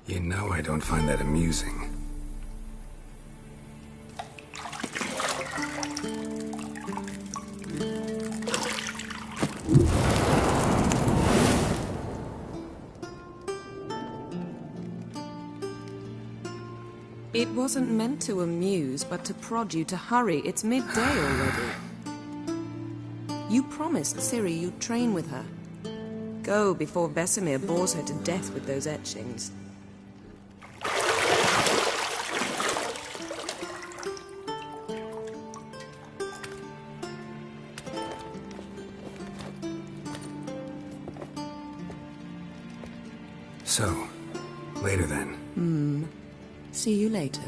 You know I don't find that amusing. It wasn't meant to amuse, but to prod you to hurry. It's midday already. You promised Ciri you'd train with her. Go before Vesemir bores her to death with those etchings. So, later then. See you later.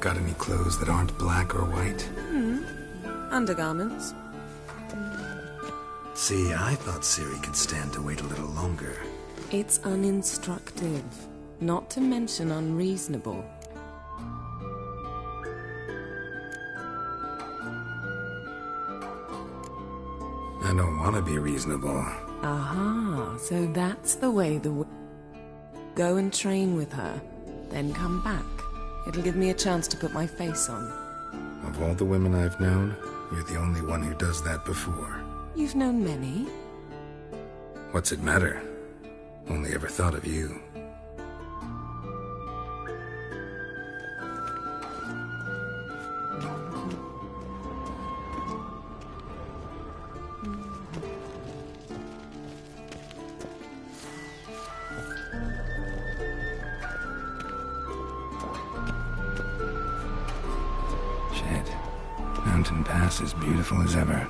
Got any clothes that aren't black or white? Undergarments. See, I thought Ciri could stand to wait a little longer. It's uninstructive, not to mention unreasonable. I don't want to be reasonable. Aha, so that's the way Go and train with her, then come back. It'll give me a chance to put my face on. Of all the women I've known, you're the only one who does that before. You've known many. What's it matter? Only ever thought of you. mountain pass as beautiful as ever.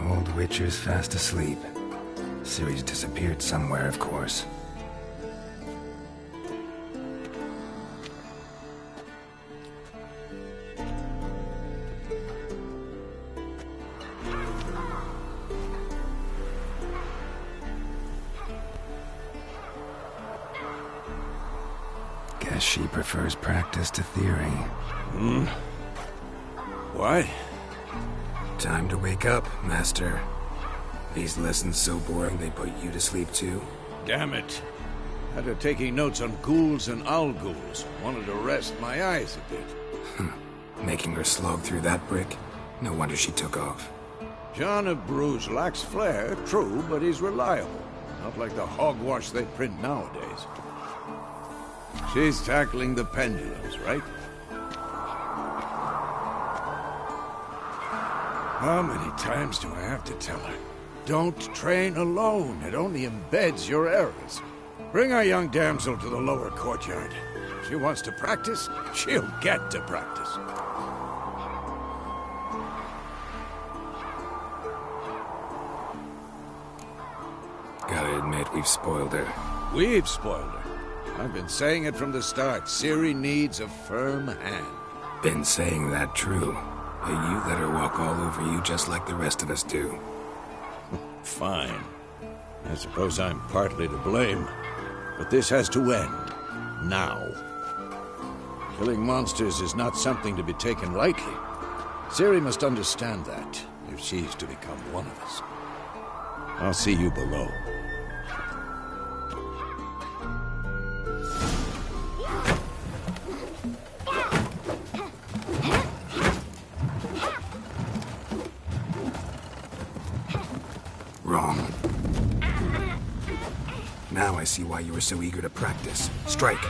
Old Witcher's fast asleep. Ciri's disappeared somewhere, of course. Guess she prefers practice to theory. Why? Time to wake up, Master. These lessons so boring they put you to sleep too? Damn it. After taking notes on ghouls and owl ghouls, wanted to rest my eyes a bit. Making her slog through that brick? No wonder she took off. John of Bruges lacks flair, true, but he's reliable. Not like the hogwash they print nowadays. She's tackling the pendulums, right? How many times do I have to tell her? Don't train alone. It only embeds your errors. Bring our young damsel to the lower courtyard. She wants to practice, she'll get to practice. Gotta admit, we've spoiled her. We've spoiled her. I've been saying it from the start. Ciri needs a firm hand. Been saying that true. But you let her walk all over you just like the rest of us do. Fine. I suppose I'm partly to blame. But this has to end. Now. Killing monsters is not something to be taken lightly. Ciri must understand that, if she's to become one of us. I'll see you below. Wrong. Now I see why you were so eager to practice. Strike.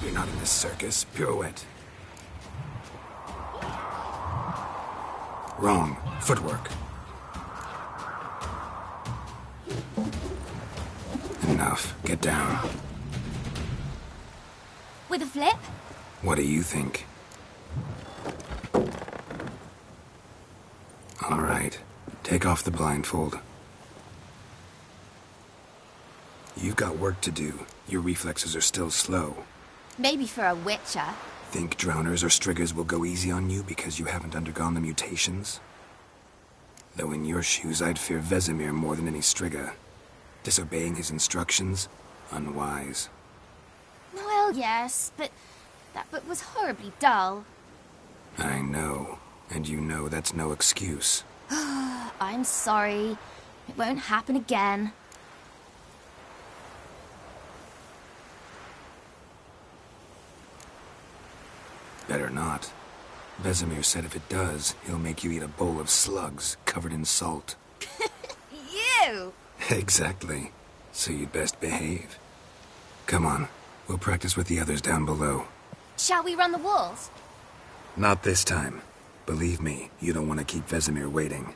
You're not in this circus. Pirouette. Wrong. Footwork. Enough. Get down. With a flip? What do you think? All right. Take off the blindfold. You've got work to do. Your reflexes are still slow. Maybe for a witcher. Think drowners or striggers will go easy on you because you haven't undergone the mutations? Though in your shoes, I'd fear Vesemir more than any strigger. Disobeying his instructions? Unwise. Well, yes, but that book was horribly dull. I know. And you know that's no excuse. I'm sorry. It won't happen again. Better not. Vesemir said if it does, he'll make you eat a bowl of slugs covered in salt. You! Exactly. So you'd best behave. Come on. We'll practice with the others down below. Shall we run the walls? Not this time. Believe me, you don't want to keep Vesemir waiting.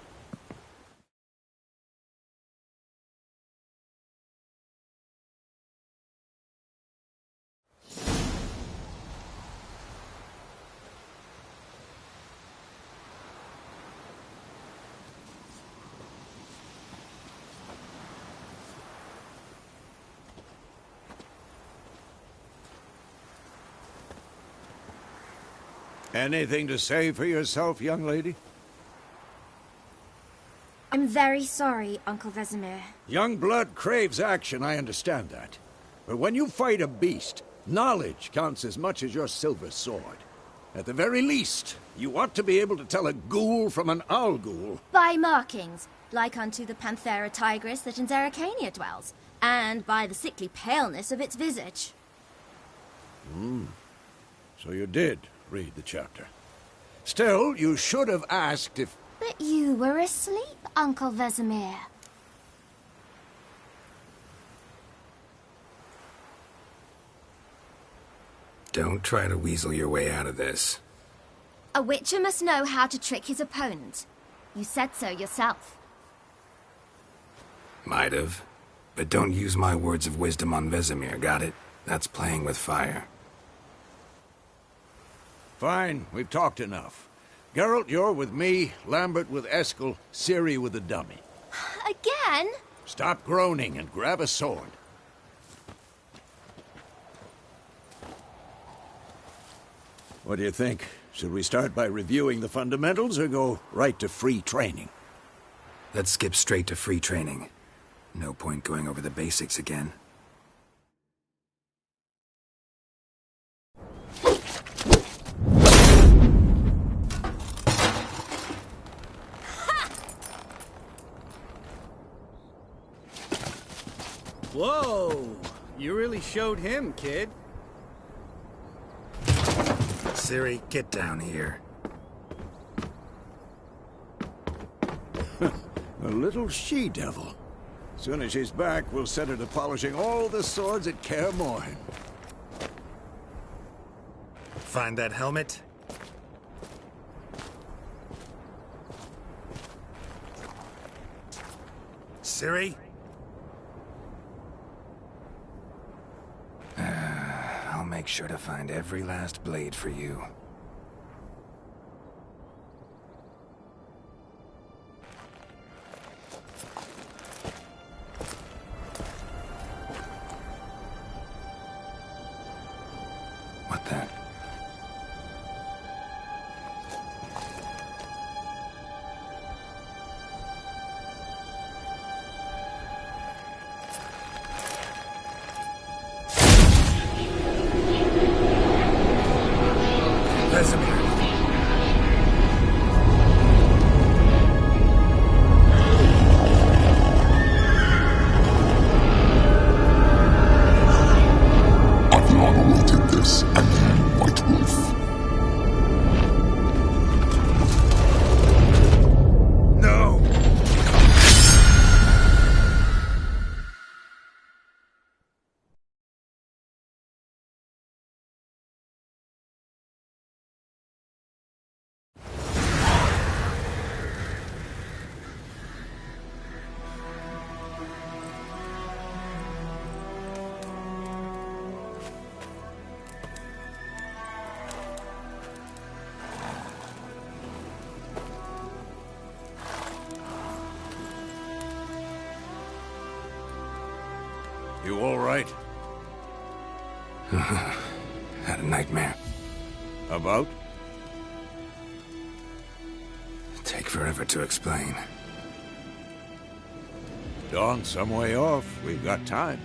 Anything to say for yourself, young lady? I'm very sorry, Uncle Vesemir. Young blood craves action, I understand that. But when you fight a beast, knowledge counts as much as your silver sword. At the very least, you ought to be able to tell a ghoul from an owl ghoul. By markings, like unto the Panthera tigris that in Zeracania dwells, and by the sickly paleness of its visage. So you did read the chapter. Still, you should have asked if... But you were asleep, Uncle Vesemir. Don't try to weasel your way out of this. A witcher must know how to trick his opponent. You said so yourself. Might have. But don't use my words of wisdom on Vesemir, got it? That's playing with fire. Fine, we've talked enough. Geralt, you're with me, Lambert with Eskel, Ciri with the dummy. Again? Stop groaning and grab a sword. What do you think? Should we start by reviewing the fundamentals or go right to free training? Let's skip straight to free training. No point going over the basics again. Whoa! You really showed him, kid. Ciri, get down here. A little she-devil. Soon as she's back, we'll set her to polishing all the swords at Kaer Morhen. Find that helmet? Ciri? I'll make sure to find every last blade for you. What then? Vesemir. I've long awaited this, and you, White Wolf. No! You all right? Had a nightmare. About? Take forever to explain. Dawn's some way off. We've got time.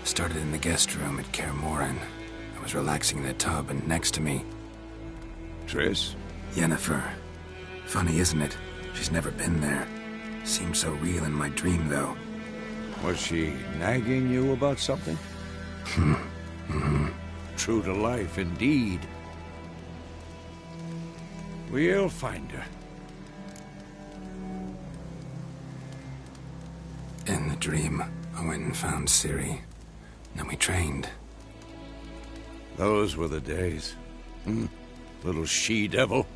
Started in the guest room at Kaer Morhen. I was relaxing in a tub, and next to me, Triss? Yennefer. Funny, isn't it? She's never been there. Seemed so real in my dream, though. Was she nagging you about something? True to life, indeed. We'll find her. In the dream, I went and found Ciri. Then we trained. Those were the days. Little she-devil.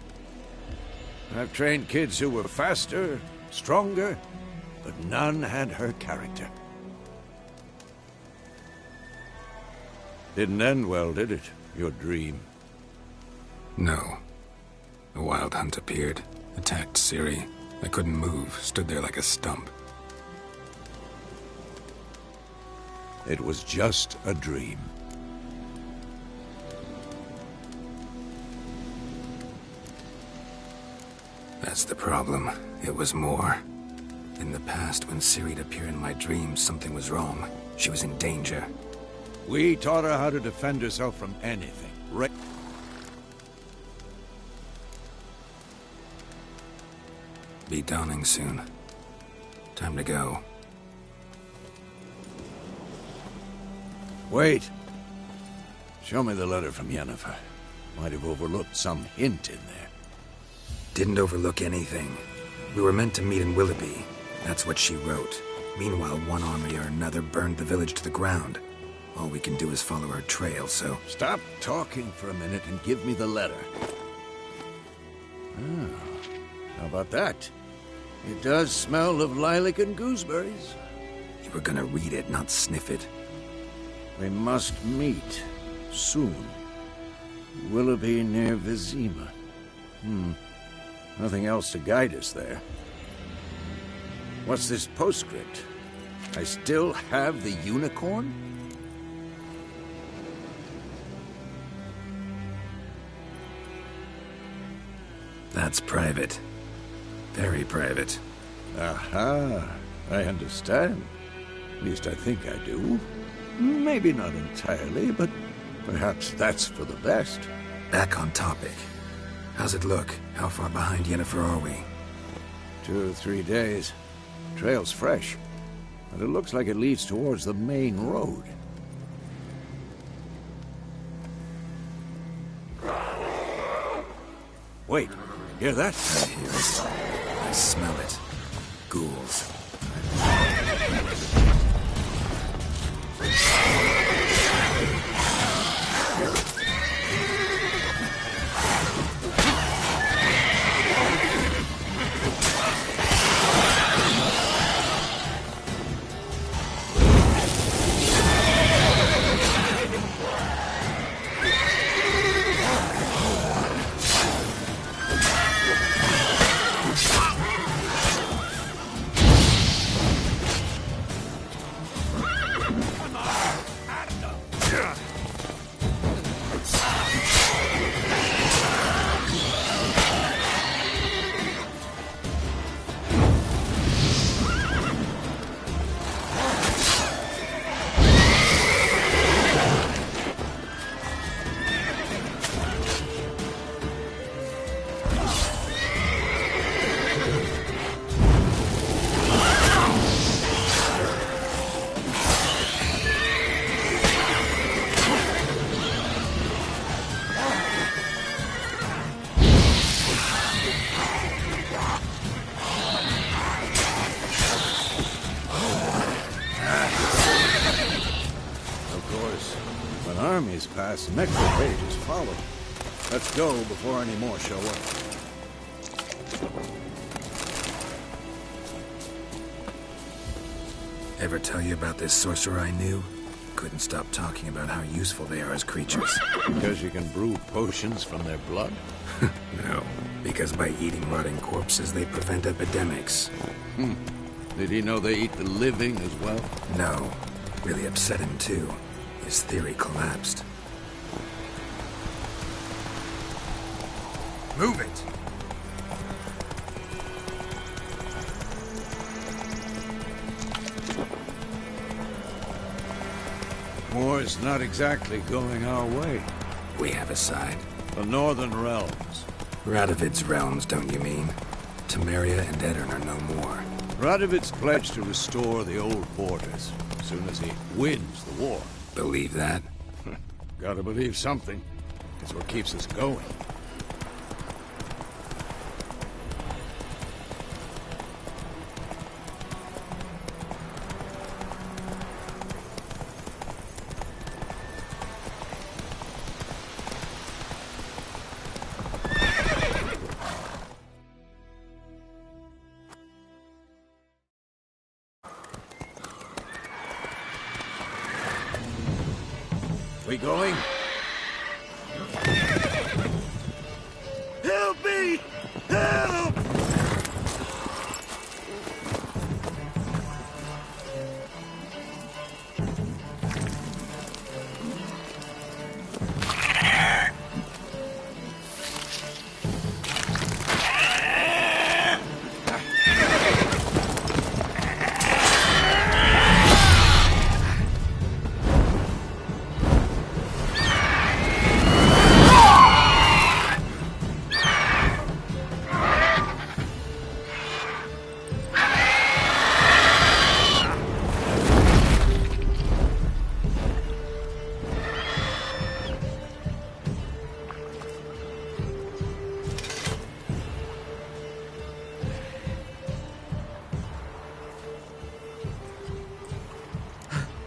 I've trained kids who were faster, stronger, but none had her character. Didn't end well, did it? Your dream? No. A wild hunt appeared, attacked Ciri. I couldn't move, stood there like a stump. It was just a dream. That's the problem. It was more. In the past, when Ciri'd appear in my dreams, something was wrong. She was in danger. We taught her how to defend herself from anything. Right? Be dawning soon. Time to go. Wait. Show me the letter from Yennefer. Might have overlooked some hint in there. Didn't overlook anything. We were meant to meet in Willoughby. That's what she wrote. Meanwhile, one army or another burned the village to the ground. All we can do is follow her trail, so... Stop talking for a minute and give me the letter. Ah, how about that? It does smell of lilac and gooseberries. You were gonna read it, not sniff it. We must meet. Soon. Willoughby near Vizima. Nothing else to guide us there. What's this postscript? I still have the unicorn? That's private. Very private. Aha, I understand. At least I think I do. Maybe not entirely, but perhaps that's for the best. Back on topic. How's it look? How far behind Yennefer are we? 2 or 3 days. Trail's fresh, but it looks like it leads towards the main road. Wait, hear that? I hear it. I smell it. Ghouls. Armies pass, necropages follow. Let's go before any more show up. Ever tell you about this sorcerer I knew? Couldn't stop talking about how useful they are as creatures. Because you can brew potions from their blood? No, because by eating rotting corpses, they prevent epidemics. Did he know they eat the living as well? No. Really upset him, too. His theory collapsed. Move it! War's not exactly going our way. We have a side. The Northern Realms. Radovid's realms, don't you mean? Temeria and Edirn are no more. Radovid's pledged to restore the old borders as soon as he wins the war. Believe that? Gotta believe something. It's what keeps us going. We going? Help me! Help!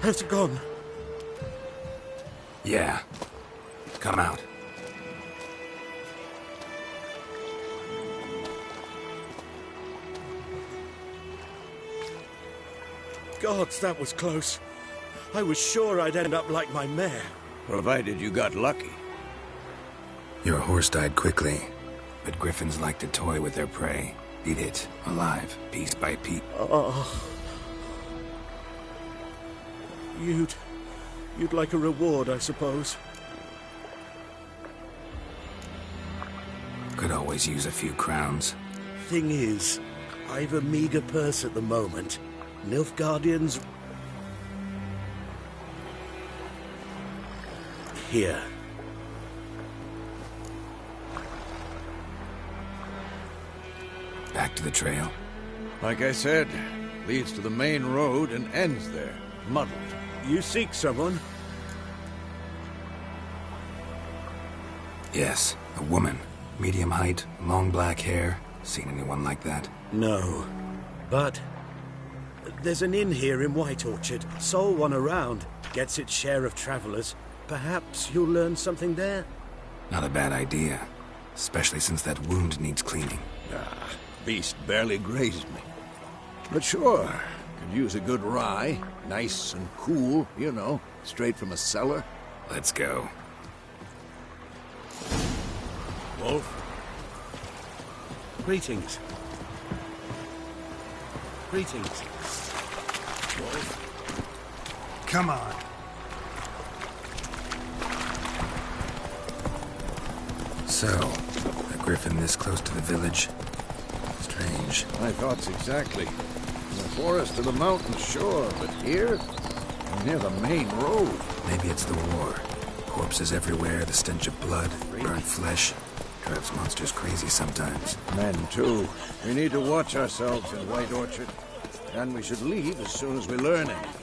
Has it gone? Yeah. Come out. Gods, that was close. I was sure I'd end up like my mare. Provided you got lucky. Your horse died quickly, but griffins like to toy with their prey. Eat it, alive, piece by piece. Oh. You'd like a reward, I suppose. Could always use a few crowns. Thing is, I've a meager purse at the moment. Nilfgaardians... Here. Back to the trail. Like I said, leads to the main road and ends there, muddled. You seek someone? Yes, a woman. Medium height, long black hair. Seen anyone like that? No. But... there's an inn here in White Orchard. Sole one around. Gets its share of travelers. Perhaps you'll learn something there? Not a bad idea. Especially since that wound needs cleaning. Beast barely grazed me. But sure, could use a good rye. Nice and cool, you know, straight from a cellar. Let's go. Wolf? Greetings. Greetings. Wolf? Come on. So, a griffin this close to the village? Strange. My thoughts exactly. In the forest or the mountain, sure, but here? Near the main road. Maybe it's the war. Corpses everywhere, the stench of blood, burnt flesh. Drives monsters crazy sometimes. Men, too. We need to watch ourselves in White Orchard. And we should leave as soon as we learn anything.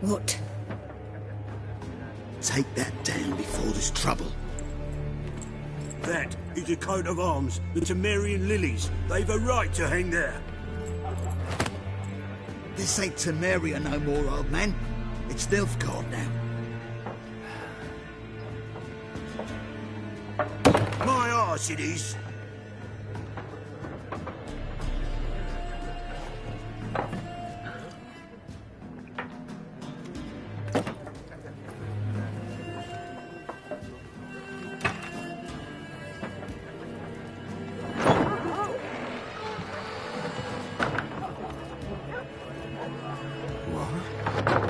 What? Take that down before there's trouble. That is a coat of arms, the Temerian lilies. They've a right to hang there. This ain't Temeria no more, old man. It's Nilfgaard now. My arse it is.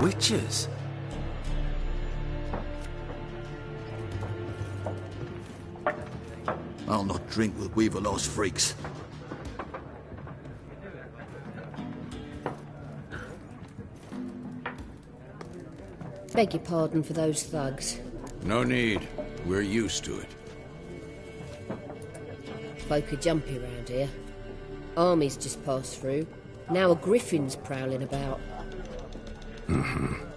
Witches? I'll not drink with Weaverlo's freaks. Beg your pardon for those thugs. No need. We're used to it. Folk are jumpy around here. Armies just passed through. Now a griffin's prowling about.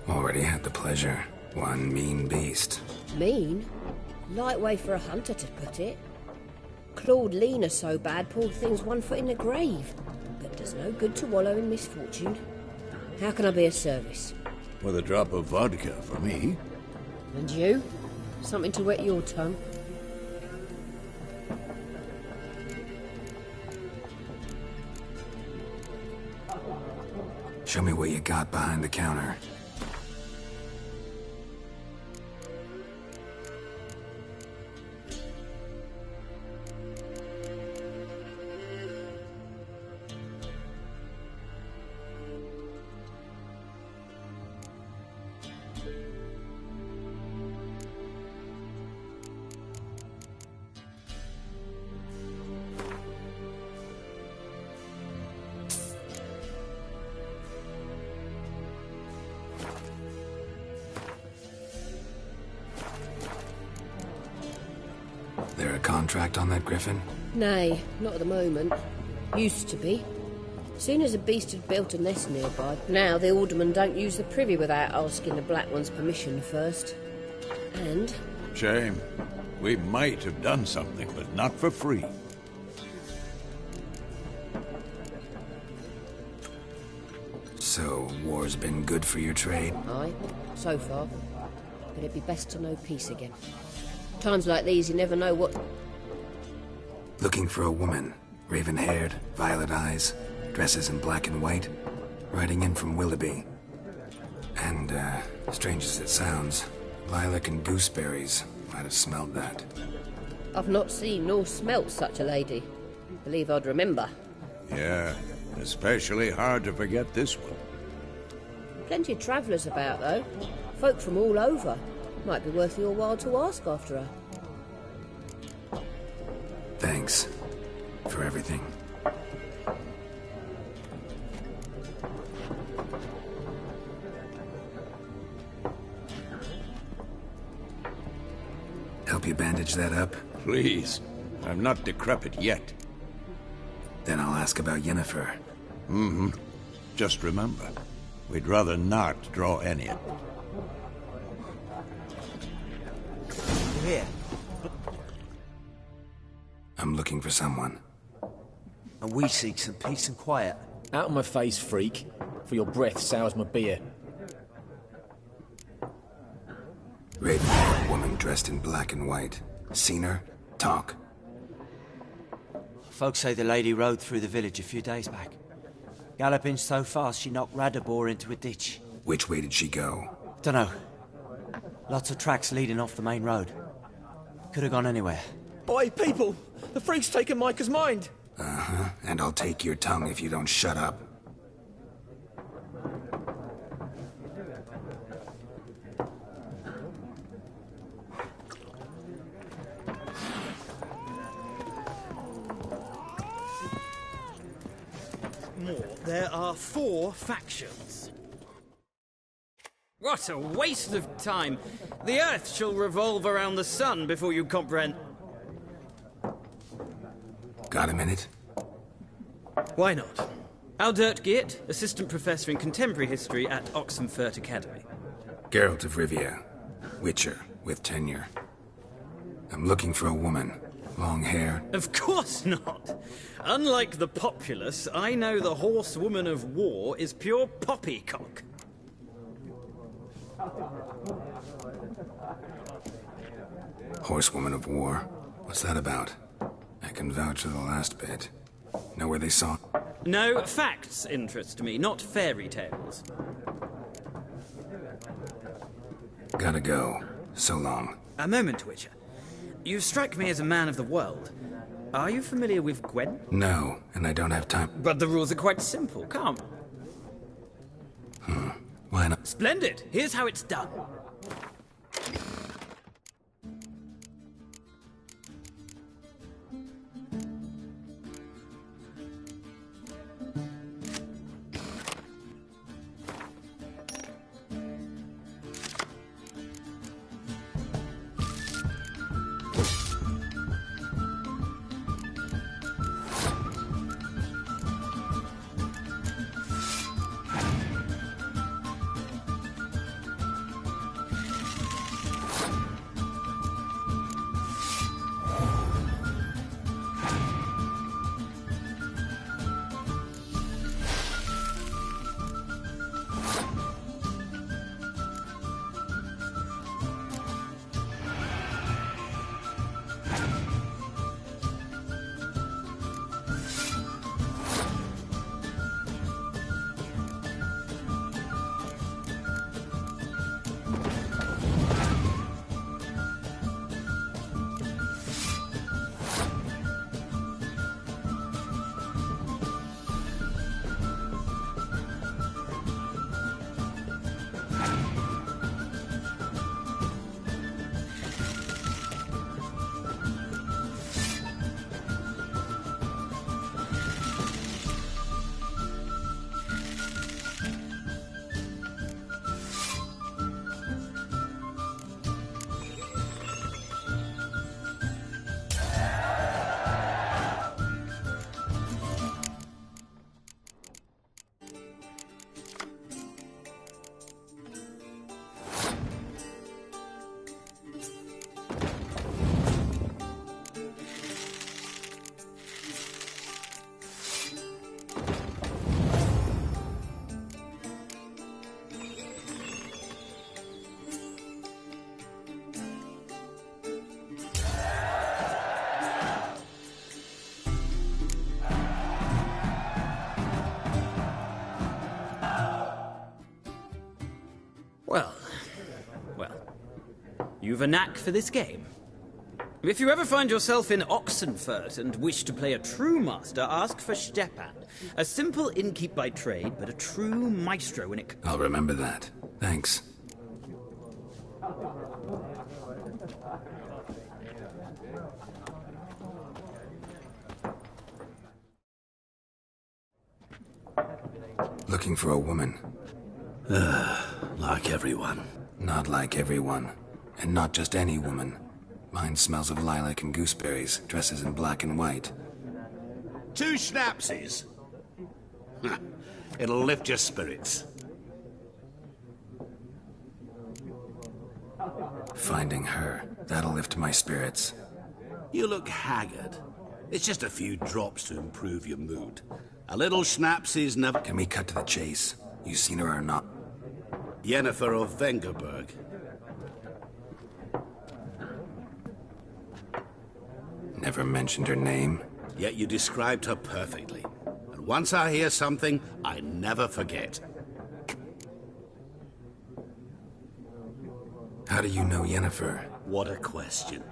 Already had the pleasure. One mean beast. Mean? Light way for a hunter to put it. Clawed Lena so bad, poor thing's 1 foot in the grave. But does no good to wallow in misfortune. How can I be of service? With a drop of vodka for me. And you? Something to wet your tongue? Show me what you got behind the counter. There a contract on that griffin? Nay, not at the moment. Used to be. Soon as a beast had built a nest nearby. Now the aldermen don't use the privy without asking the Black One's permission first. And... Shame. We might have done something, but not for free. So, war's been good for your trade? Aye, so far. But it'd be best to know peace again. Times like these, you never know what... Looking for a woman. Raven-haired, violet eyes, dresses in black and white. Riding in from Willoughby. And, strange as it sounds, lilac and gooseberries might have smelled that. I've not seen nor smelt such a lady. Believe I'd remember. Yeah, especially hard to forget this one. Plenty of travellers about, though. Folk from all over. Might be worth your while to ask after her. Thanks. For everything. Help you bandage that up? Please. I'm not decrepit yet. Then I'll ask about Yennefer. Mm-hmm. Just remember, we'd rather not draw any. Here. I'm looking for someone. And we seek some peace and quiet. Out of my face, freak. For your breath sours my beer. Raven-haired woman dressed in black and white. Seen her? Talk. Folks say the lady rode through the village a few days back. Galloping so fast she knocked Radabor into a ditch. Which way did she go? Dunno. Lots of tracks leading off the main road. Could have gone anywhere. Boy, people! The freak's taken Micah's mind! Uh-huh. And I'll take your tongue if you don't shut up. There are 4 factions. What a waste of time! The Earth shall revolve around the sun before you comprehend... Got a minute? Why not? Aldert Geert, Assistant Professor in Contemporary History at Oxenfurt Academy. Geralt of Rivia. Witcher, with tenure. I'm looking for a woman. Long hair. Of course not! Unlike the populace, I know the horsewoman of war is pure poppycock. Horsewoman of war? What's that about? I can vouch for the last bit. Know where they saw? No, facts interest me, not fairy tales. Gotta go. So long. A moment, Witcher. You strike me as a man of the world. Are you familiar with Gwen? No, and I don't have time. But the rules are quite simple. Come. Why not? Splendid. Here's how it's done. you've a knack for this game. If you ever find yourself in Oxenfurt and wish to play a true master, ask for Stepan. A simple innkeep by trade, but a true maestro when it... I'll remember that. Thanks. Looking for a woman. Like everyone. Not like everyone. And not just any woman. Mine smells of lilac and gooseberries, dresses in black and white. 2 schnapsies. It'll lift your spirits. Finding her, that'll lift my spirits. You look haggard. It's just a few drops to improve your mood. A little schnapsies never... Can we cut to the chase? You seen her or not? Yennefer of Vengerberg. Never mentioned her name. Yet you described her perfectly. And once I hear something, I never forget. How do you know Yennefer? What a question.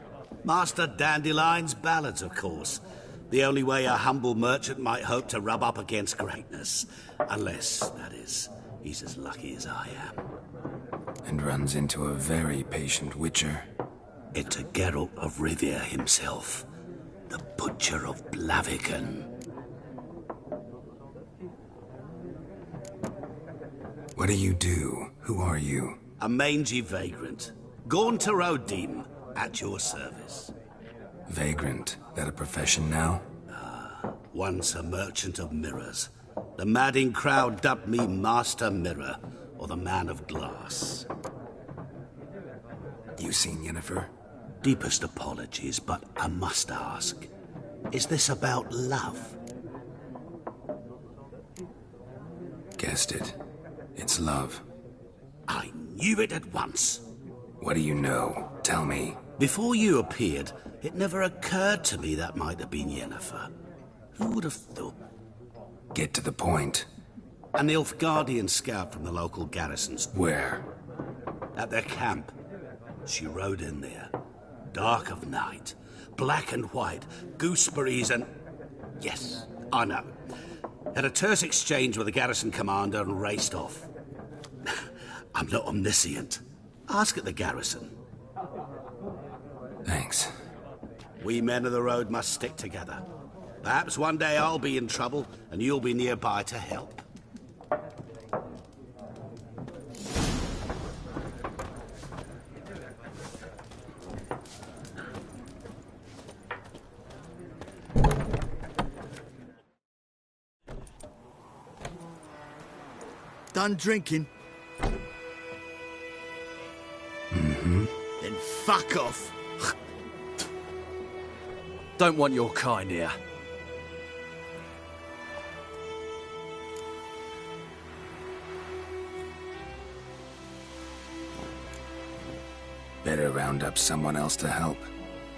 Master Dandelion's ballads, of course. The only way a humble merchant might hope to rub up against greatness. Unless, that is, he's as lucky as I am. And runs into a very patient witcher. Into Geralt of Rivia himself. The Butcher of Blaviken. What do you do? Who are you? A mangy vagrant. Gaunter Odim, at your service. Vagrant? That a profession now? Once a merchant of mirrors. The madding crowd dubbed me Master Mirror, or the Man of Glass. You seen Yennefer? Deepest apologies, but I must ask. Is this about love? Guessed it. It's love. I knew it at once. What do you know? Tell me. Before you appeared, it never occurred to me that might have been Yennefer. Who would have thought? Get to the point. An Nilfgaardian scout from the local garrisons. Where? At their camp. She rode in there. Dark of night. Black and white. Gooseberries and... Yes, I know. Had a terse exchange with the garrison commander and raced off. I'm not omniscient. Ask at the garrison. Thanks. We men of the road must stick together. Perhaps one day I'll be in trouble and you'll be nearby to help. Done drinking? Mm-hmm. Then fuck off. Don't want your kind here. Better round up someone else to help.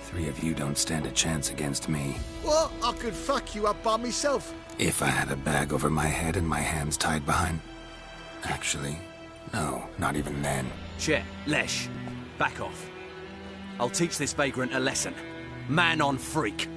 3 of you don't stand a chance against me. What? I could fuck you up by myself. If I had a bag over my head and my hands tied behind... Actually, no, not even then. Chet, Lesh, back off. I'll teach this vagrant a lesson. Man on freak.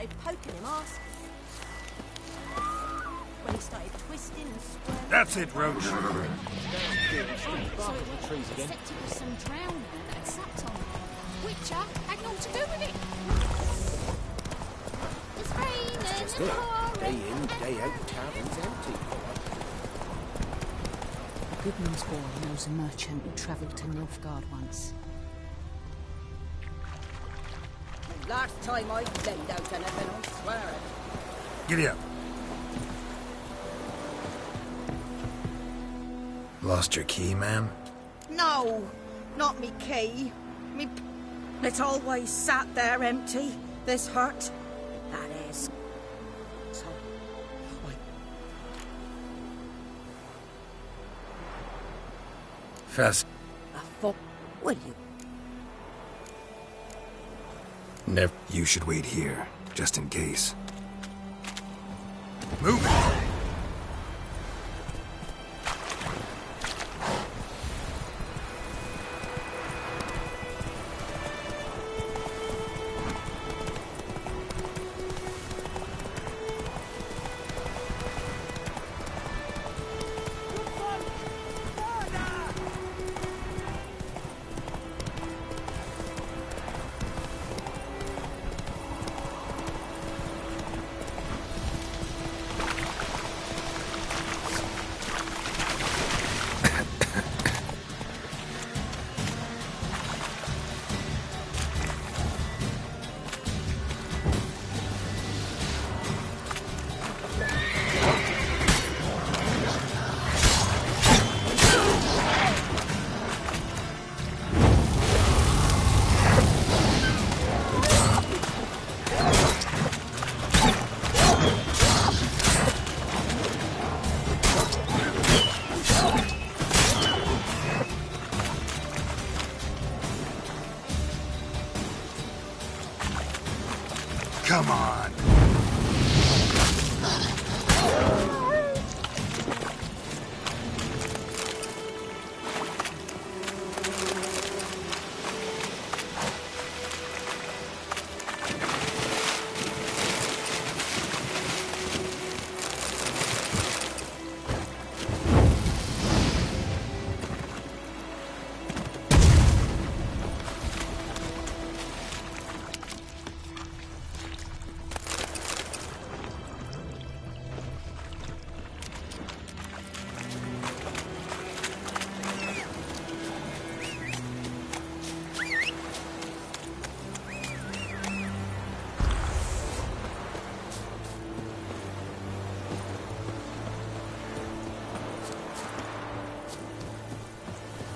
started poking him, asking. When he started twisting and squirming... That's it, Roach. So it except it was some drowner that had sucked on him. Witcher had nothing to do with it. It's raining Just and it. pouring. Day in, day out, the tavern's empty. A goodman's boy knows a merchant who travelled to Nilfgaard once. Last time I laid out anything, I swear it. Giddy up. Lost your key, ma'am? No, not me key. It's always sat there empty, this hut. That is. So, Fast. Will you? Never. You should wait here, just in case. Move it! Come on.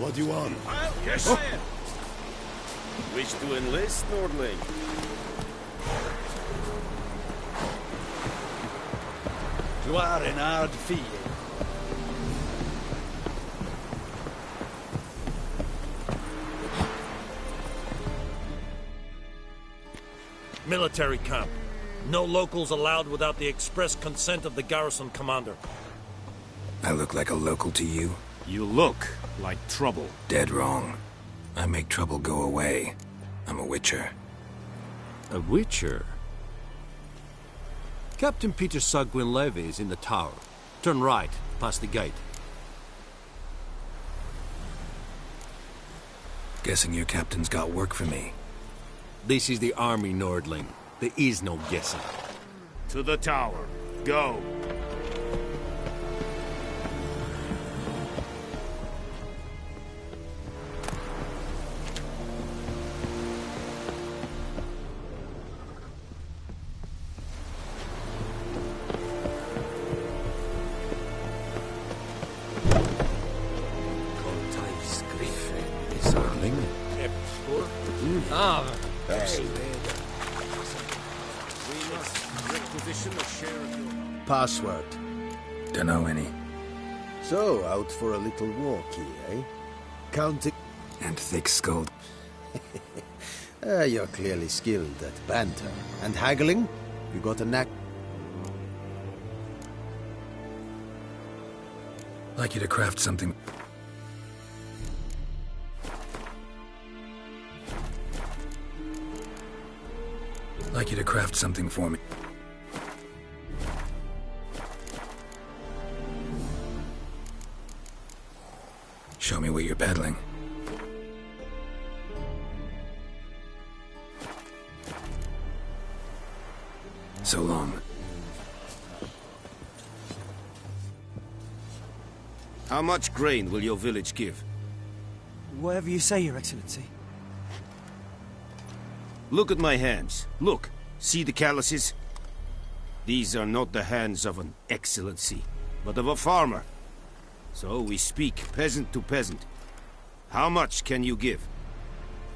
What do you want? Yes, Oh. sire. Wish to enlist, Nordling? You are an hard field. Military camp. No locals allowed without the express consent of the garrison commander. I look like a local to you? You look like trouble. Dead wrong. I make trouble go away. I'm a witcher. A witcher? Captain Peter Sagwin Levy is in the tower. Turn right, past the gate. Guessing your captain's got work for me. This is the army, Nordling. There is no guessing. To the tower. Go. Password. Dunno any. So, out for a little walkie, eh? Counting... And thick-skulled. You're clearly skilled at banter. And haggling? You got a knack... Like you to craft something. I'd like you to craft something for me. Show me what you're peddling. So long. How much grain will your village give? Whatever you say, Your Excellency. Look at my hands. Look. See the calluses? These are not the hands of an excellency, but of a farmer. So we speak peasant to peasant. How much can you give?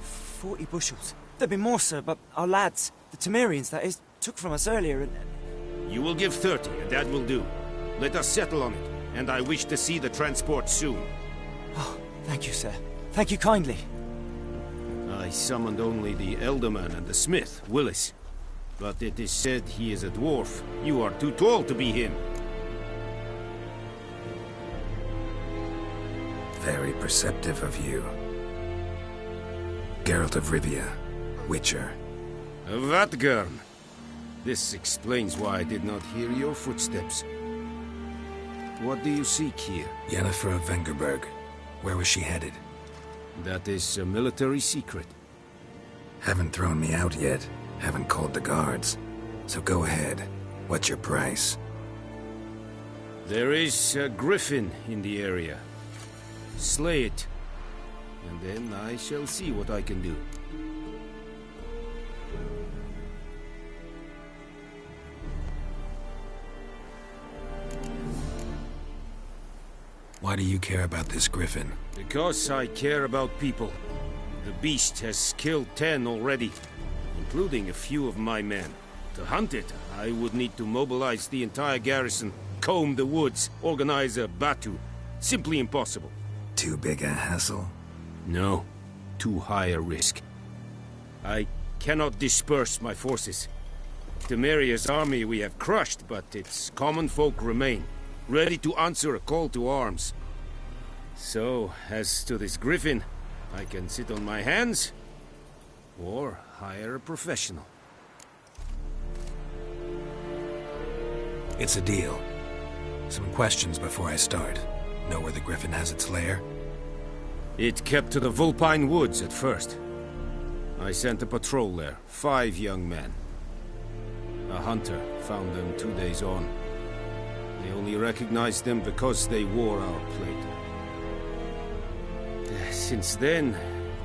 40 bushels. There'd be more, sir, but our lads, the Temerians, that is, took from us earlier and... You will give 30, and that will do. Let us settle on it, and I wish to see the transport soon. Oh, thank you, sir. Thank you kindly. I summoned only the Elderman and the smith, Willis. But it is said he is a dwarf. You are too tall to be him. Very perceptive of you. Geralt of Rivia, Witcher. Vatgern. This explains why I did not hear your footsteps. What do you seek here? Yennefer of Vengerberg. Where was she headed? That is a military secret. Haven't thrown me out yet. Haven't called the guards. So go ahead. What's your price? There is a griffin in the area. Slay it. And then I shall see what I can do. Why do you care about this griffin? Because I care about people. The beast has killed 10 already, including a few of my men. To hunt it, I would need to mobilize the entire garrison, comb the woods, organize a batu. Simply impossible. Too big a hassle? No. Too high a risk. I cannot disperse my forces. Temeria's army we have crushed, but its common folk remain, ready to answer a call to arms. So, as to this griffin, I can sit on my hands, or hire a professional. It's a deal. Some questions before I start. Know where the griffin has its lair? It kept to the Vulpine Woods at first. I sent a patrol there, 5 young men. A hunter found them 2 days on. They only recognized them because they wore our plate. Since then,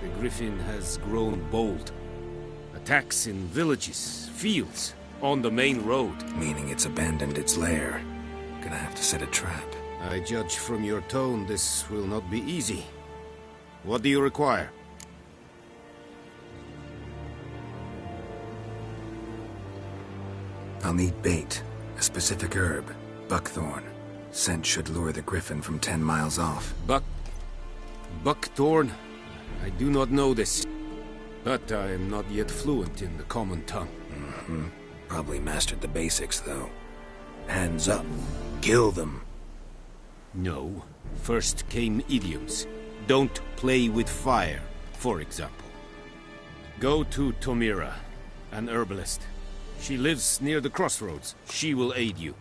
the griffin has grown bold. Attacks in villages, fields, on the main road. Meaning it's abandoned its lair. Gonna have to set a trap. I judge from your tone this will not be easy. What do you require? I'll need bait. A specific herb. Buckthorn. Scent should lure the griffin from 10 miles off. Buckthorn? I do not know this. But I am not yet fluent in the common tongue. Mm-hmm. Probably mastered the basics, though. Hands up. Kill them. No. First came idioms. Don't play with fire, for example. Go to Tomira, an herbalist. She lives near the crossroads. She will aid you.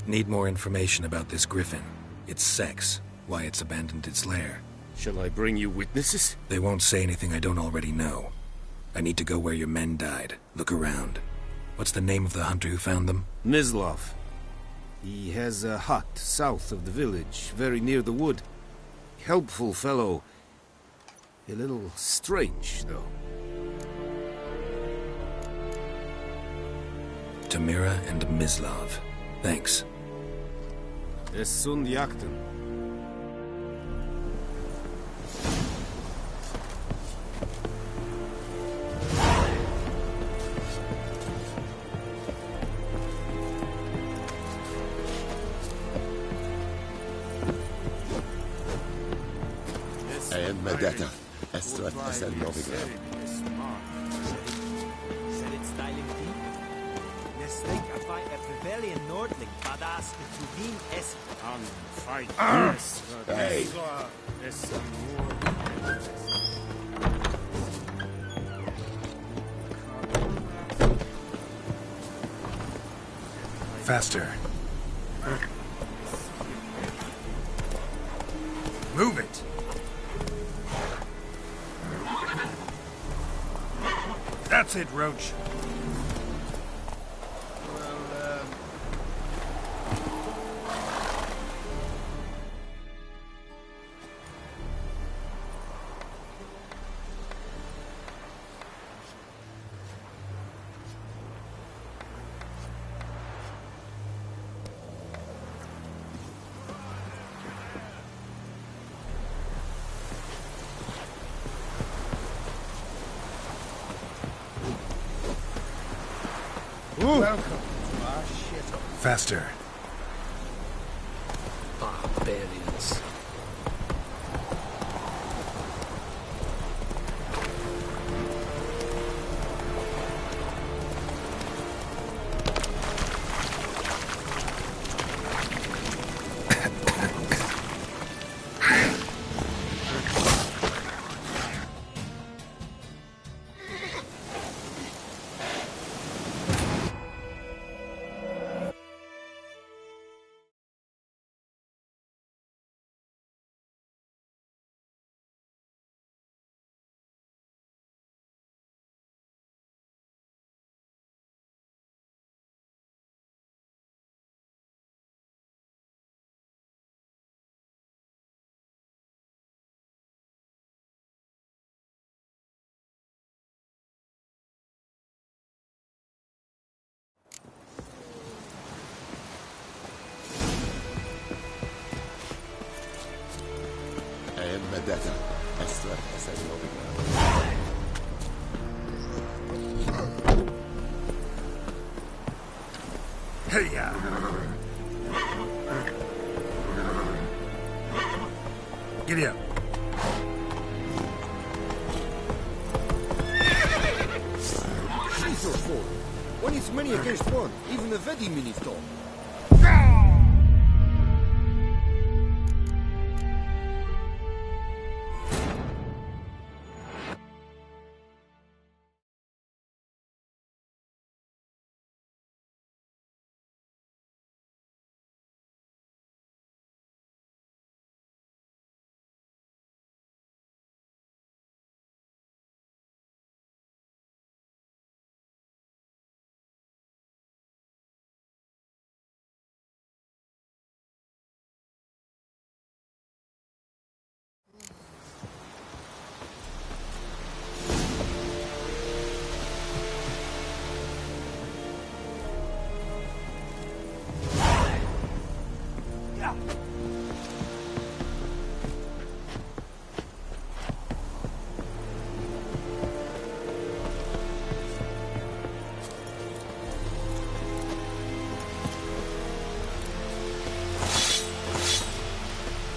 Need more information about this griffin. Its sex, why it's abandoned its lair. Shall I bring you witnesses? They won't say anything I don't already know. I need to go where your men died. Look around. What's the name of the hunter who found them? Mislav. He has a hut south of the village, very near the wood. Helpful fellow. A little strange, though. Tamira and Mislav. Thanks. Es sunt jakten. Medetta. Estrat Esel Novigrad. Hey! Faster. Move it! That's it, Roach. Welcome to our shithole. Faster. Barbarians. Medetta. Hey, yeah. Giddy up. She's your fault. When it's many against one, even a Vedi minute talk.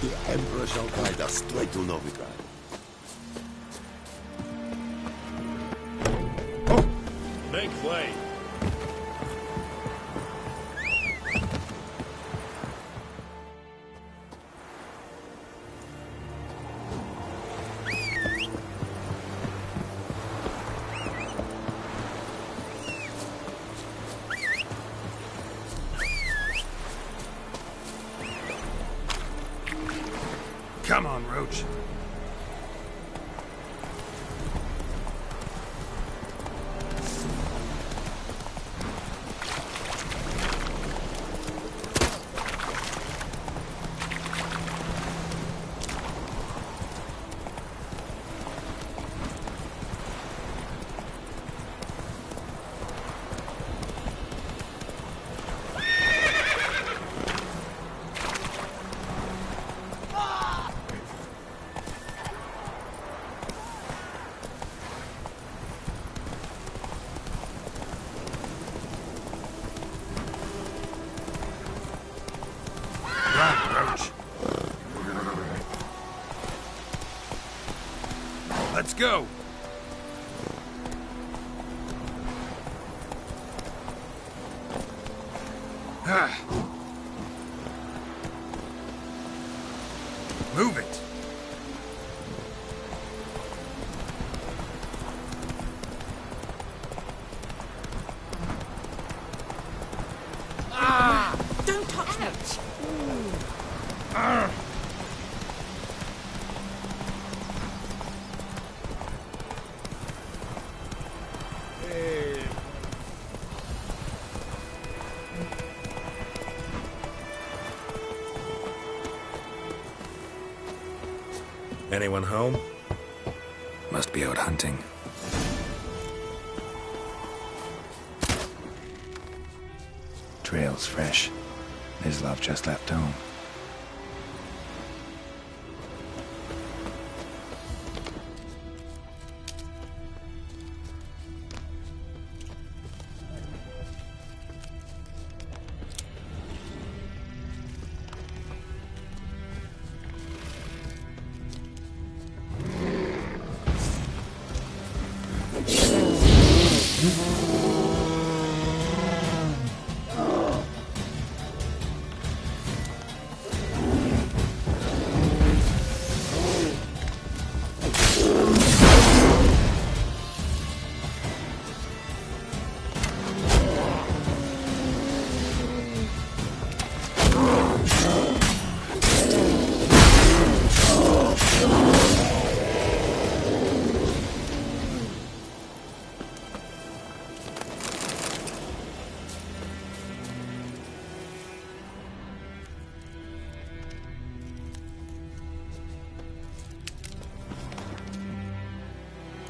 The Emperor shall guide us straight to Novigrad. Make way. Come on, Roach. Let's go! Move it! Ah! Anyone home? Must be out hunting. Trail's fresh. Mislov just left home.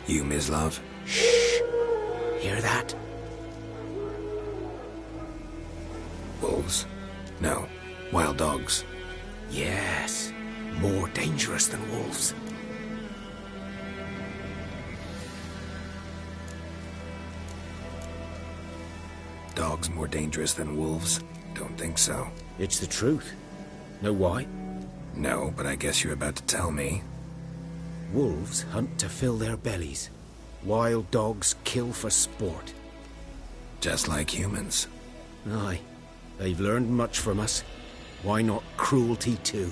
You, Mislov? Shh! Hear that? Wolves? No. Wild dogs. Yes. More dangerous than wolves. Dogs more dangerous than wolves? Don't think so. It's the truth. Know why? No, but I guess you're about to tell me. Wolves hunt to fill their bellies. Wild dogs kill for sport. Just like humans. Aye. They've learned much from us. Why not cruelty too?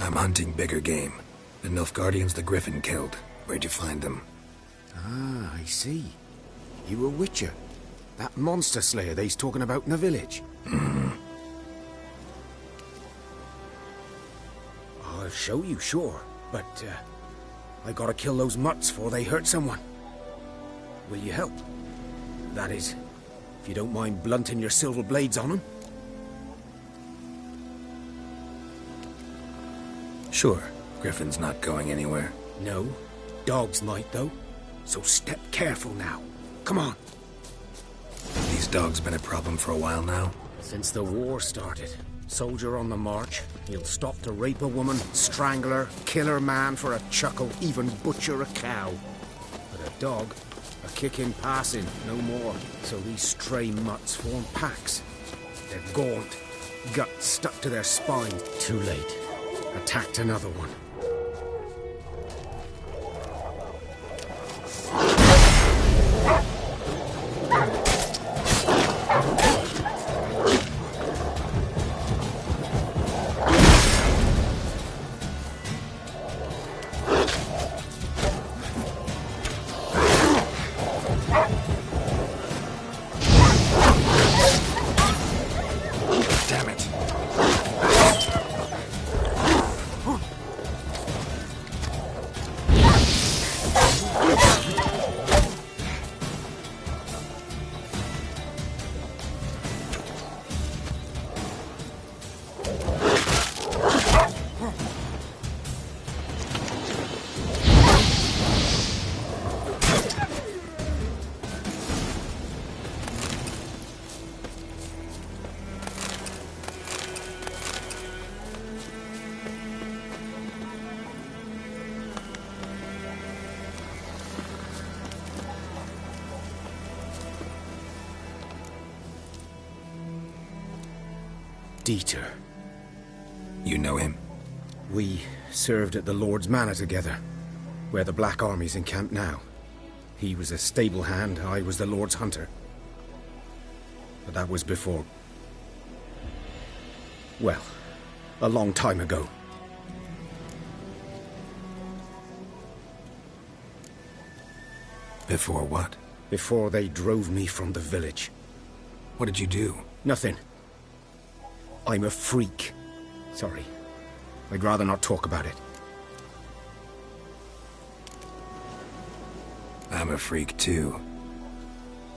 I'm hunting bigger game. The Nilfgaardians the Griffin killed. Where'd you find them? Ah, I see. You a witcher. That monster slayer they's talking about in the village. Mm-hmm. I'll show you, sure. But, I gotta kill those mutts before they hurt someone. Will you help? That is, if you don't mind blunting your silver blades on them. Sure. Griffin's not going anywhere. No. Dogs might, though. So step careful now. Come on. These dogs been a problem for a while now? Since the war started. Soldier on the march. He'll stop to rape a woman, strangle her, kill her man for a chuckle, even butcher a cow. But a dog, a kick in passing, no more. So these stray mutts form packs. They're gaunt, guts stuck to their spine. Too late. Attacked another one. Damn it. Dieter. You know him? We served at the Lord's Manor together, where the Black Army's encamped now. He was a stable hand, I was the Lord's hunter. But that was before... well, a long time ago. Before what? Before they drove me from the village. What did you do? Nothing. I'm a freak. Sorry. I'd rather not talk about it. I'm a freak too.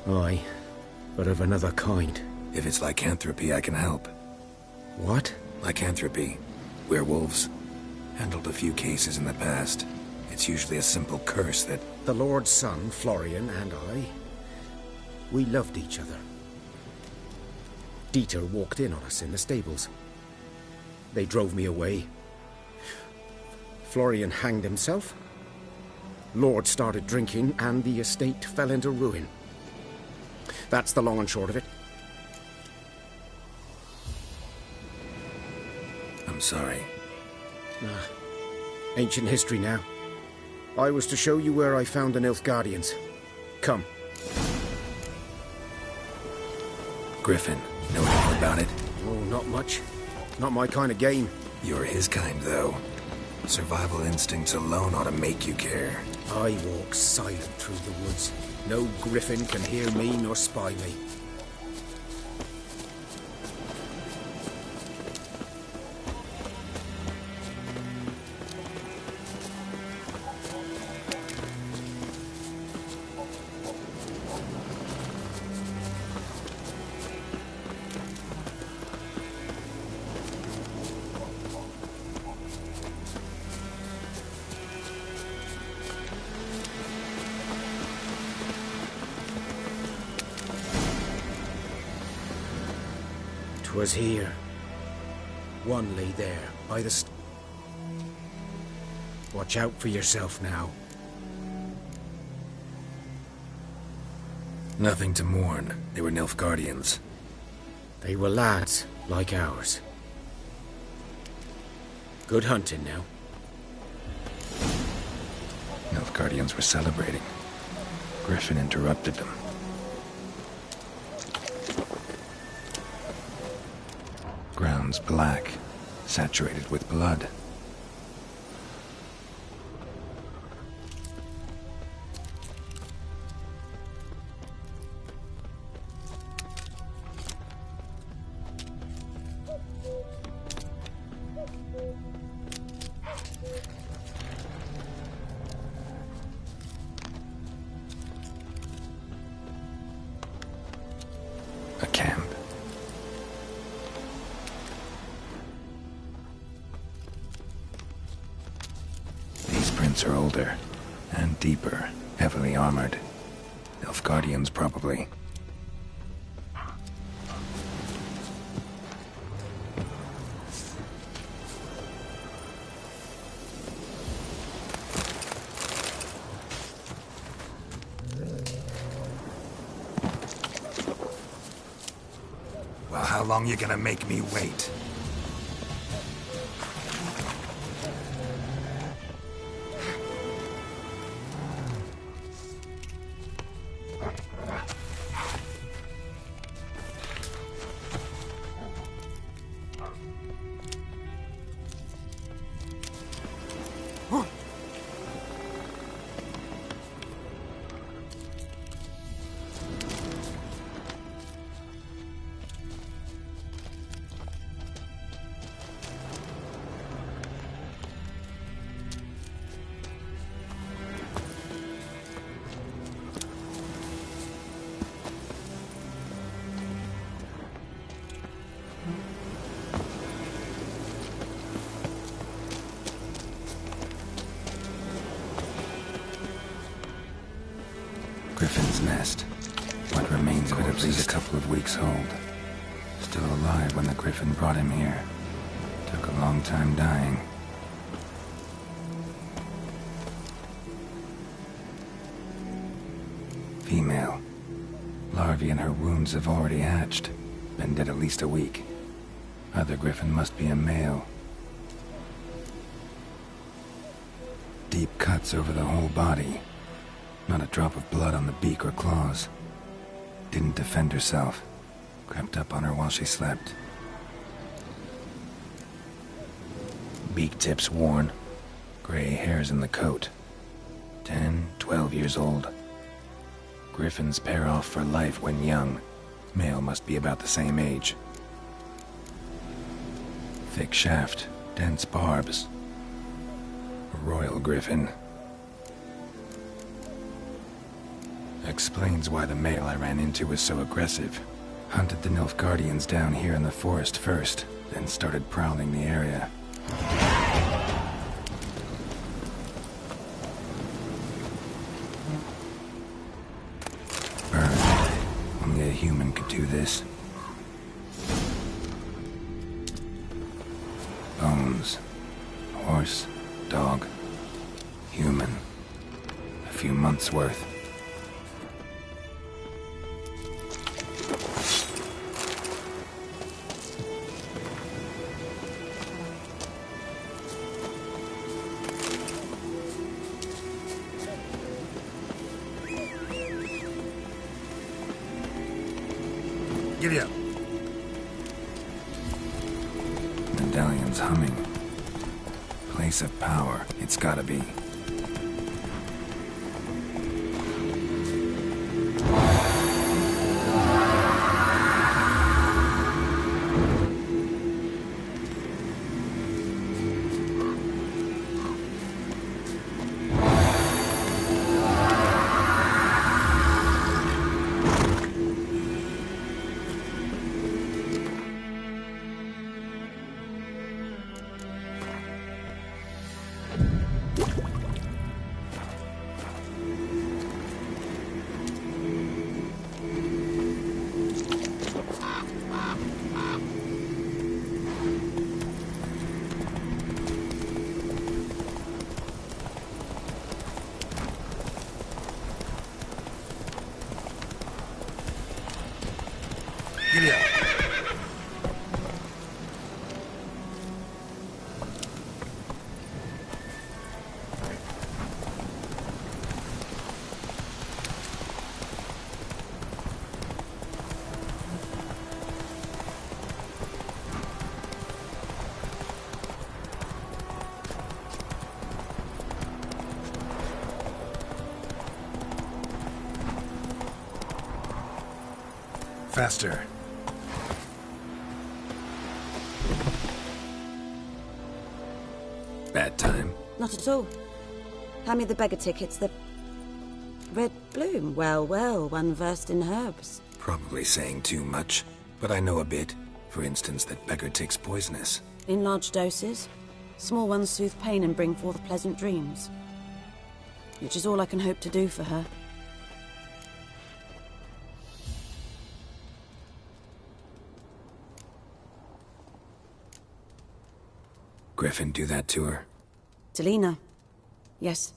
Aye, but of another kind. If it's lycanthropy, I can help. What? Lycanthropy. Werewolves. Handled a few cases in the past. It's usually a simple curse that... The Lord's son, Florian, and I... we loved each other. Dieter walked in on us in the stables. They drove me away. Florian hanged himself. Lord started drinking, and the estate fell into ruin. That's the long and short of it. I'm sorry. Ancient history now. I was to show you where I found the Nilfgaardians. Come. Griffin, know anything about it? Oh, not much. Not my kind of game. You're his kind, though. Survival instincts alone ought to make you care. I walk silent through the woods. No griffin can hear me nor spy me. Was here. One lay there, by the Watch out for yourself now. Nothing to mourn. They were Nilfgaardians. They were lads, like ours. Good hunting now. Nilfgaardians were celebrating. Griffin interrupted them. Ground's black, saturated with blood. A camp. Are older and deeper, heavily armored. Nilfgaardians, probably. Well, how long you gonna make me wait? Griffin's nest. What remains of it at least a couple of weeks old. Still alive when the Griffin brought him here. Took a long time dying. Female. Larvae in her wounds have already hatched. Been dead at least a week. Other Griffin must be a male. Deep cuts over the whole body. Not a drop of blood on the beak or claws. Didn't defend herself. Crept up on her while she slept. Beak tips worn. Gray hairs in the coat. 10, 12 years old. Griffins pair off for life when young. Male must be about the same age. Thick shaft, dense barbs. A royal griffin. Explains why the male I ran into was so aggressive. Hunted the Nilfgaardians down here in the forest first, then started prowling the area. Burn. Only a human could do this. Bones. Horse, dog, human. A few months' worth. Giddy up. Medallion's humming. Place of power, it's gotta be. Giddy up. Faster. Bad time. Not at all. Hand me the beggar tickets, the... Red bloom. Well, well, one versed in herbs. Probably saying too much, but I know a bit. For instance, that beggar tick's poisonous. In large doses. Small ones soothe pain and bring forth pleasant dreams. Which is all I can hope to do for her. Griffin do that to her? To Lena. Yes.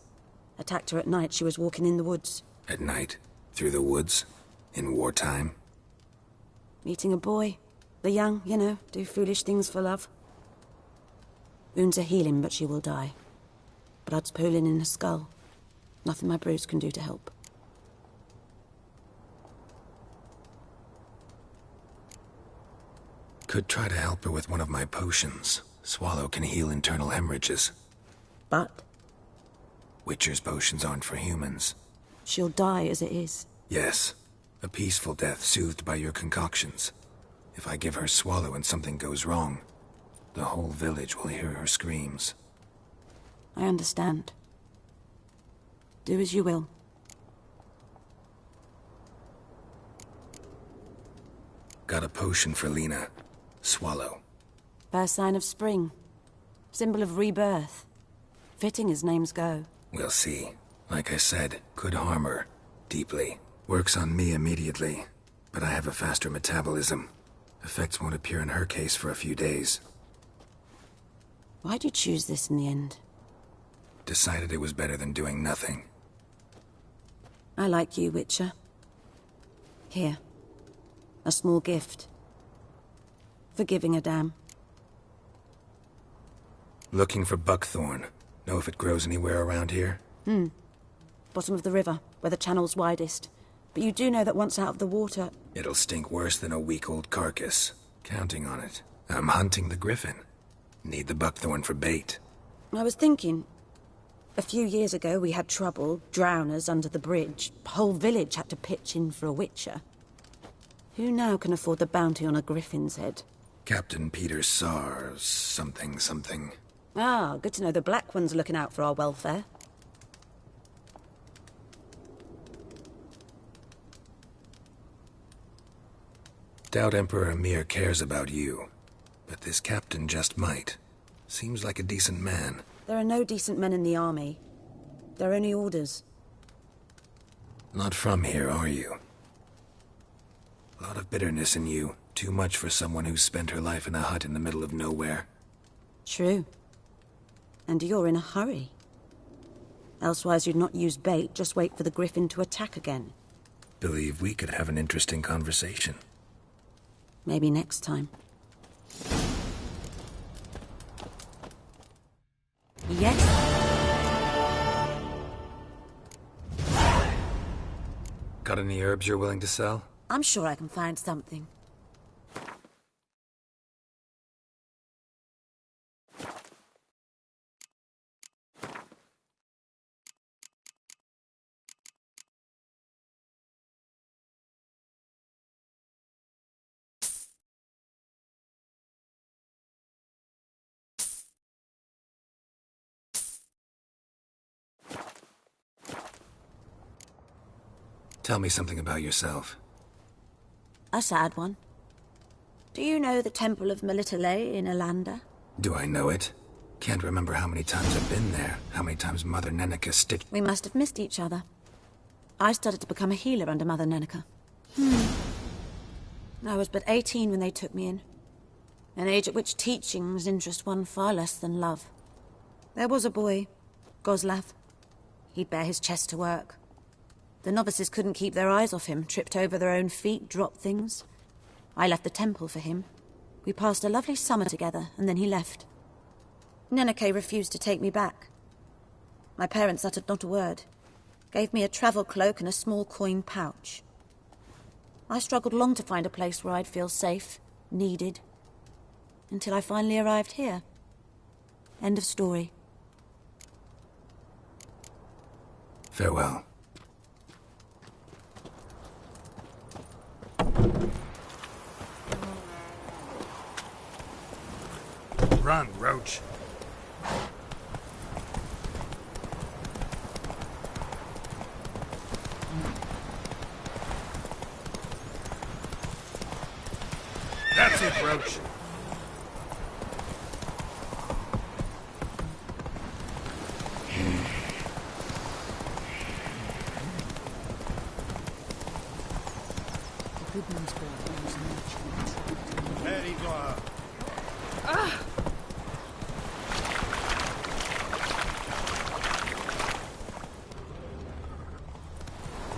Attacked her at night. She was walking in the woods. At night? Through the woods? In wartime? Meeting a boy. The young, you know, do foolish things for love. Wounds are healing, but she will die. Blood's pooling in her skull. Nothing my bruise can do to help. Could try to help her with one of my potions. Swallow can heal internal hemorrhages. But? Witcher's potions aren't for humans. She'll die as it is. Yes. A peaceful death soothed by your concoctions. If I give her Swallow and something goes wrong, the whole village will hear her screams. I understand. Do as you will. Got a potion for Lena. Swallow. First sign of spring. Symbol of rebirth. Fitting as names go. We'll see. Like I said, could harm her. Deeply. Works on me immediately. But I have a faster metabolism. Effects won't appear in her case for a few days. Why'd you choose this in the end? Decided it was better than doing nothing. I like you, Witcher. Here. A small gift. For giving a damn. Looking for buckthorn. Know if it grows anywhere around here? Bottom of the river, where the channel's widest. But you do know that once out of the water... It'll stink worse than a week-old carcass. Counting on it. I'm hunting the griffin. Need the buckthorn for bait. I was thinking... A few years ago we had trouble, drowners under the bridge. Whole village had to pitch in for a witcher. Who now can afford the bounty on a griffin's head? Captain Peter Sars, something, something. Ah, good to know the Black One's looking out for our welfare. Doubt Emperor Emir cares about you, but this captain just might. Seems like a decent man. There are no decent men in the army. They're only orders. Not from here, are you? A lot of bitterness in you. Too much for someone who's spent her life in a hut in the middle of nowhere. True. And you're in a hurry. Elsewise you'd not use bait, just wait for the griffin to attack again. Believe we could have an interesting conversation. Maybe next time. Yes? Got any herbs you're willing to sell? I'm sure I can find something. Tell me something about yourself. A sad one. Do you know the Temple of Melitele in Alanda? Do I know it? Can't remember how many times I've been there, how many times Mother Neneka stitched... We must have missed each other. I started to become a healer under Mother Neneka. I was but 18 when they took me in. An age at which teachings interest one far less than love. There was a boy, Goslav. He'd bare his chest to work. The novices couldn't keep their eyes off him, tripped over their own feet, dropped things. I left the temple for him. We passed a lovely summer together, and then he left. Neneke refused to take me back. My parents uttered not a word. Gave me a travel cloak and a small coin pouch. I struggled long to find a place where I'd feel safe, needed, until I finally arrived here. End of story. Farewell. Run, Roach. That's it, Roach. The Goodman's boy knows much. There you go.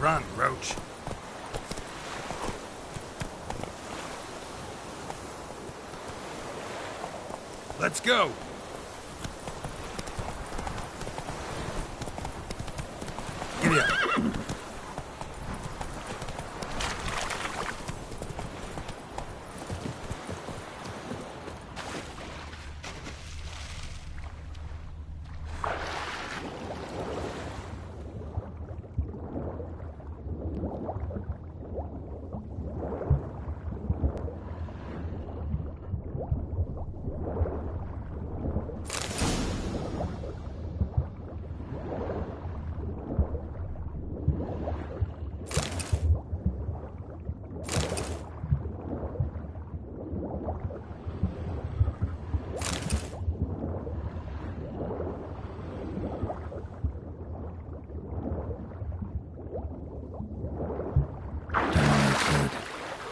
Run, Roach. Let's go. Giddy up.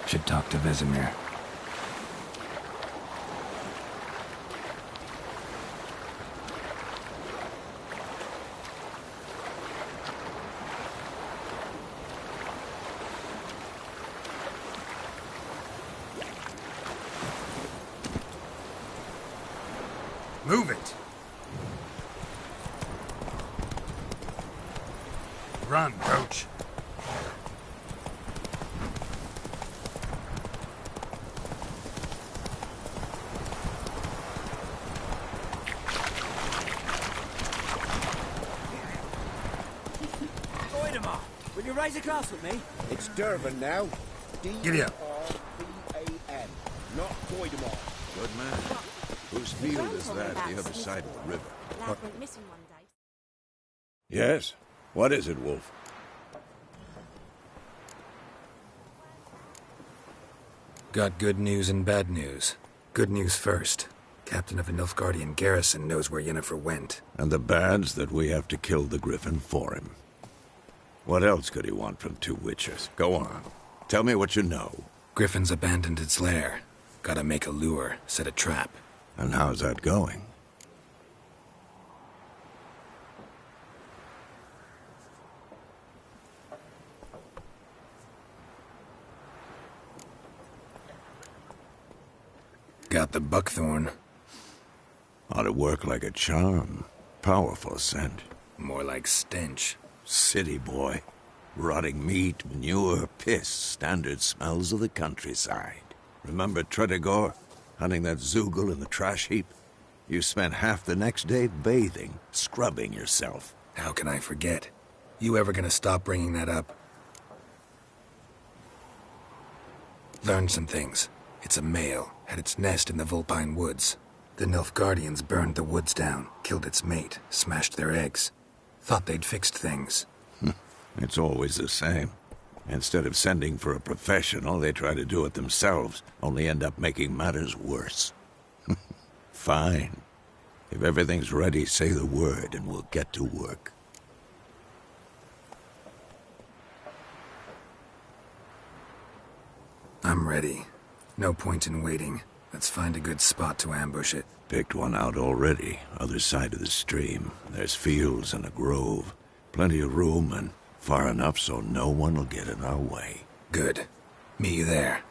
Should talk to Vesemir. Move it. Run, Roach. Will you raise a glass with me? It's Durban now. Giddy up. D-R-B-A-N. not Coidamar. Good man. Whose field is that, the other side of the river? Lad went missing one day. Yes? What is it, Wolf? Got good news and bad news. Good news first. Captain of a Nilfgaardian garrison knows where Yennefer went. And the bad's that we have to kill the Griffin for him. What else could he want from two witchers? Go on. Tell me what you know. Griffin's abandoned its lair. Gotta make a lure, set a trap. And how's that going? Got the buckthorn. Ought to work like a charm. Powerful scent. More like stench. City boy. Rotting meat, manure, piss. Standard smells of the countryside. Remember Tredegor? Hunting that Zoogle in the trash heap? You spent half the next day bathing, scrubbing yourself. How can I forget? You ever gonna stop bringing that up? Learned some things. It's a male, had its nest in the Vulpine Woods. The Nilfgaardians burned the woods down, killed its mate, smashed their eggs. Thought they'd fixed things. It's always the same. Instead of sending for a professional, they try to do it themselves, only end up making matters worse. Fine. If everything's ready, say the word and we'll get to work. I'm ready. No point in waiting. Let's find a good spot to ambush it. Picked one out already, other side of the stream. There's fields and a grove. Plenty of room and far enough so no one will get in our way. Good. Meet you there.